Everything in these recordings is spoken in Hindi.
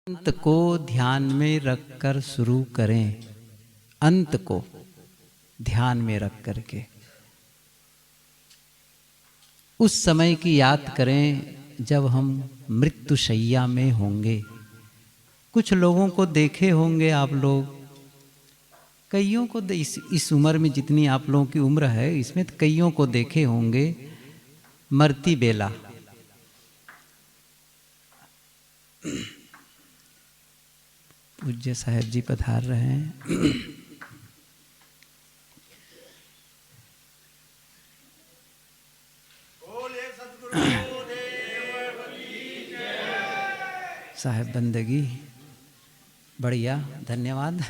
अंत को ध्यान में रखकर शुरू करें, अंत को ध्यान में रख करके उस समय की याद करें जब हम मृत्युशैया में होंगे। कुछ लोगों को देखे होंगे आप लोग, कईयों को इस उम्र में, जितनी आप लोगों की उम्र है इसमें तो कईयों को देखे होंगे मरती बेला। पूज्य साहब जी पधार रहे हैं। साहब बंदगी बढ़िया, धन्यवाद।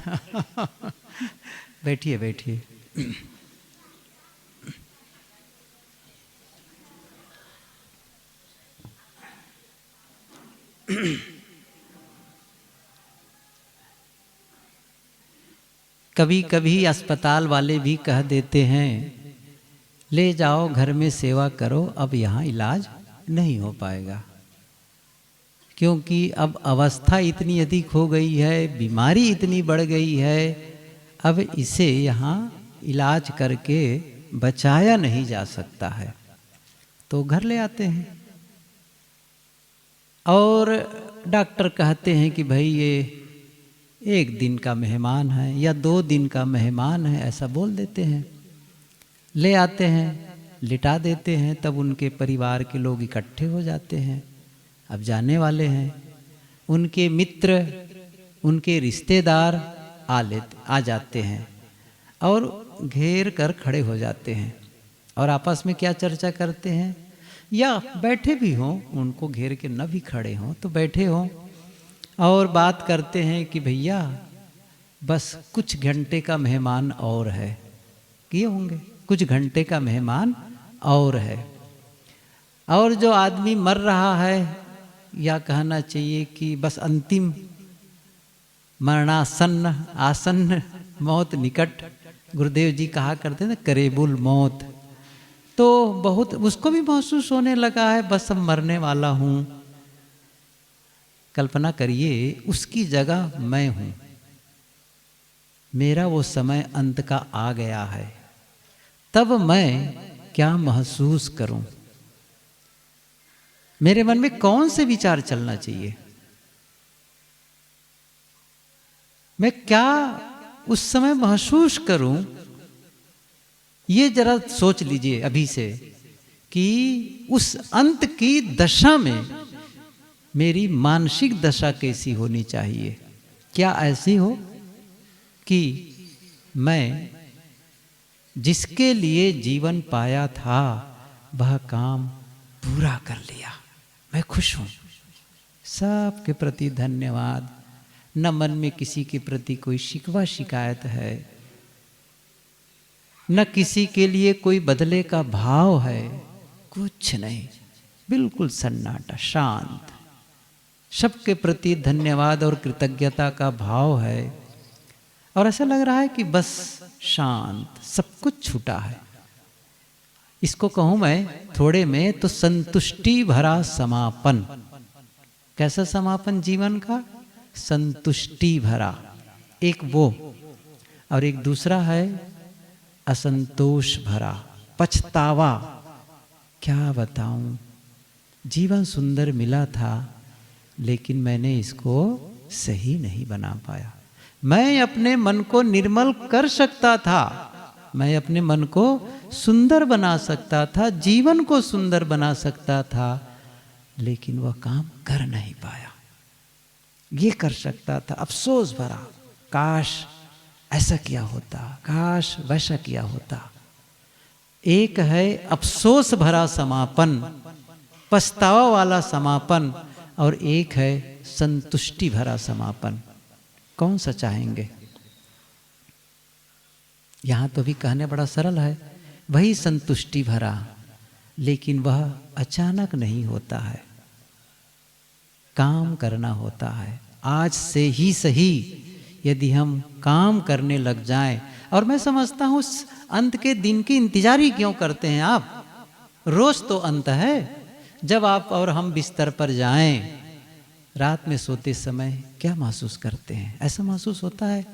बैठिए बैठिए। कभी कभी अस्पताल वाले भी कह देते हैं ले जाओ घर में सेवा करो, अब यहाँ इलाज नहीं हो पाएगा, क्योंकि अब अवस्था इतनी अधिक हो गई है, बीमारी इतनी बढ़ गई है, अब इसे यहाँ इलाज करके बचाया नहीं जा सकता है, तो घर ले आते हैं। और डॉक्टर कहते हैं कि भाई ये 1 दिन का मेहमान है या 2 दिन का मेहमान है, ऐसा बोल देते हैं। ले आते हैं, लिटा देते हैं, तब उनके परिवार के लोग इकट्ठे हो जाते हैं। अब जाने वाले हैं, उनके मित्र, उनके रिश्तेदार आ जाते हैं और घेर कर खड़े हो जाते हैं और आपस में क्या चर्चा करते हैं, या बैठे भी हों, उनको घेर के न भी खड़े हों तो बैठे हों, और बात करते हैं कि भैया बस कुछ घंटे का मेहमान और है, किए होंगे कुछ घंटे का मेहमान और है। और जो आदमी मर रहा है, या कहना चाहिए कि बस अंतिम मरणासन्न, आसन्न, मौत निकट, गुरुदेव जी कहा करते हैं ना, करेबुल मौत, तो बहुत उसको भी महसूस होने लगा है बस अब मरने वाला हूँ। कल्पना करिए उसकी जगह मैं हूँ, मेरा वो समय अंत का आ गया है, तब मैं क्या महसूस करूं, मेरे मन में कौन से विचार चलना चाहिए, मैं क्या उस समय महसूस करूं, ये जरा सोच लीजिए अभी से कि उस अंत की दशा में मेरी मानसिक दशा कैसी होनी चाहिए। क्या ऐसी हो कि मैं जिसके लिए जीवन पाया था वह काम पूरा कर लिया, मैं खुश हूँ, सबके प्रति धन्यवाद, न मन में किसी के प्रति कोई शिकवा शिकायत है, न किसी के लिए कोई बदले का भाव है, कुछ नहीं, बिल्कुल सन्नाटा, शांत, सबके प्रति धन्यवाद और कृतज्ञता का भाव है, और ऐसा लग रहा है कि बस शांत, सब कुछ छूटा है। इसको कहूं मैं थोड़े में तो संतुष्टि भरा समापन। कैसा समापन जीवन का? संतुष्टि भरा, एक वो, और एक दूसरा है असंतोष भरा, पछतावा। क्या बताऊं, जीवन सुंदर मिला था लेकिन मैंने इसको सही नहीं बना पाया। मैं अपने मन को निर्मल कर सकता था, मैं अपने मन को सुंदर बना सकता था, जीवन को सुंदर बना सकता था, लेकिन वह काम कर नहीं पाया। ये कर सकता था, अफसोस भरा, काश ऐसा किया होता, काश वैसा किया होता। एक है अफसोस भरा समापन, पछतावा वाला समापन, और एक है संतुष्टि भरा समापन। कौन सा चाहेंगे? यहां तो भी कहने बड़ा सरल है, वही संतुष्टि भरा, लेकिन वह अचानक नहीं होता है, काम करना होता है। आज से ही सही यदि हम काम करने लग जाएं, और मैं समझता हूं अंत के दिन की इंतजार ही क्यों करते हैं आप? रोज तो अंत है, जब आप और हम बिस्तर पर जाएं, रात में सोते समय क्या महसूस करते हैं? ऐसा महसूस होता है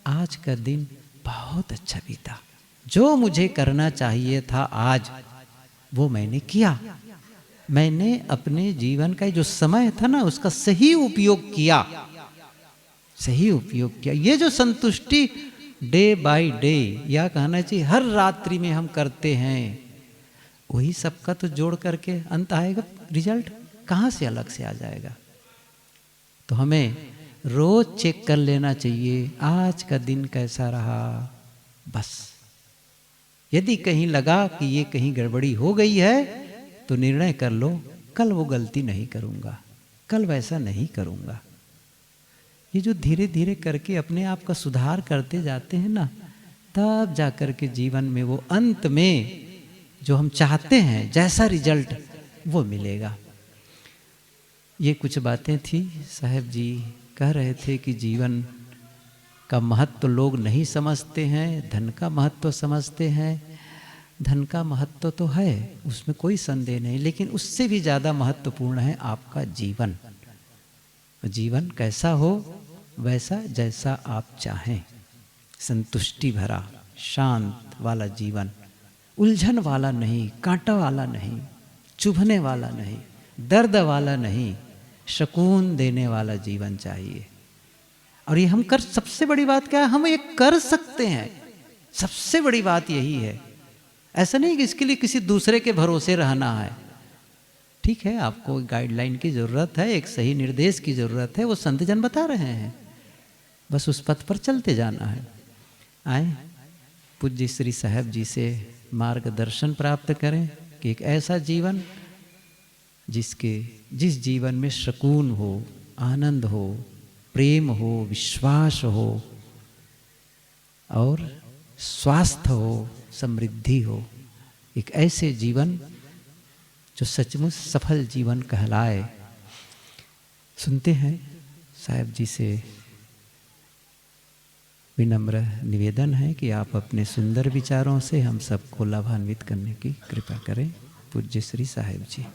आज का दिन बहुत अच्छा बीता, जो मुझे करना चाहिए था आज वो मैंने किया, मैंने अपने जीवन का जो समय था ना उसका सही उपयोग किया, सही उपयोग किया। ये जो संतुष्टि डे बाय डे, या कहना चाहिए हर रात्रि में हम करते हैं, वही सबका तो जोड़ करके अंत आएगा, रिजल्ट कहाँ से अलग से आ जाएगा। तो हमें रोज चेक कर लेना चाहिए आज का दिन कैसा रहा। बस यदि कहीं लगा कि ये कहीं गड़बड़ी हो गई है तो निर्णय कर लो कल वो गलती नहीं करूँगा, कल वैसा नहीं करूँगा। ये जो धीरे धीरे करके अपने आप का सुधार करते जाते हैं ना, तब जा कर के जीवन में वो अंत में जो हम चाहते हैं जैसा रिजल्ट वो मिलेगा। ये कुछ बातें थी। साहब जी कह रहे थे कि जीवन का महत्व लोग नहीं समझते हैं, धन का महत्व समझते हैं। धन का महत्व तो है, उसमें कोई संदेह नहीं, लेकिन उससे भी ज़्यादा महत्वपूर्ण है आपका जीवन। जीवन कैसा हो? वैसा जैसा आप चाहें, संतुष्टि भरा शांत वाला जीवन, उलझन वाला नहीं, कांटा वाला नहीं, चुभने वाला नहीं, दर्द वाला नहीं, सुकून देने वाला जीवन चाहिए। और ये हम कर, सबसे बड़ी बात क्या है, हम ये कर सकते हैं। सबसे बड़ी बात यही है। ऐसा नहीं कि इसके लिए किसी दूसरे के भरोसे रहना है। ठीक है, आपको गाइडलाइन की ज़रूरत है, एक सही निर्देश की ज़रूरत है, वो संत जन बता रहे हैं, बस उस पथ पर चलते जाना है। आए पूज्य श्री साहब जी से मार्गदर्शन प्राप्त करें कि एक ऐसा जीवन जिस जीवन में सुकून हो, आनंद हो, प्रेम हो, विश्वास हो और स्वास्थ्य हो, समृद्धि हो, एक ऐसे जीवन जो सचमुच सफल जीवन कहलाए। सुनते हैं साहब जी से विनम्र निवेदन है कि आप अपने सुंदर विचारों से हम सबको लाभान्वित करने की कृपा करें। पूज्य श्री साहब जी।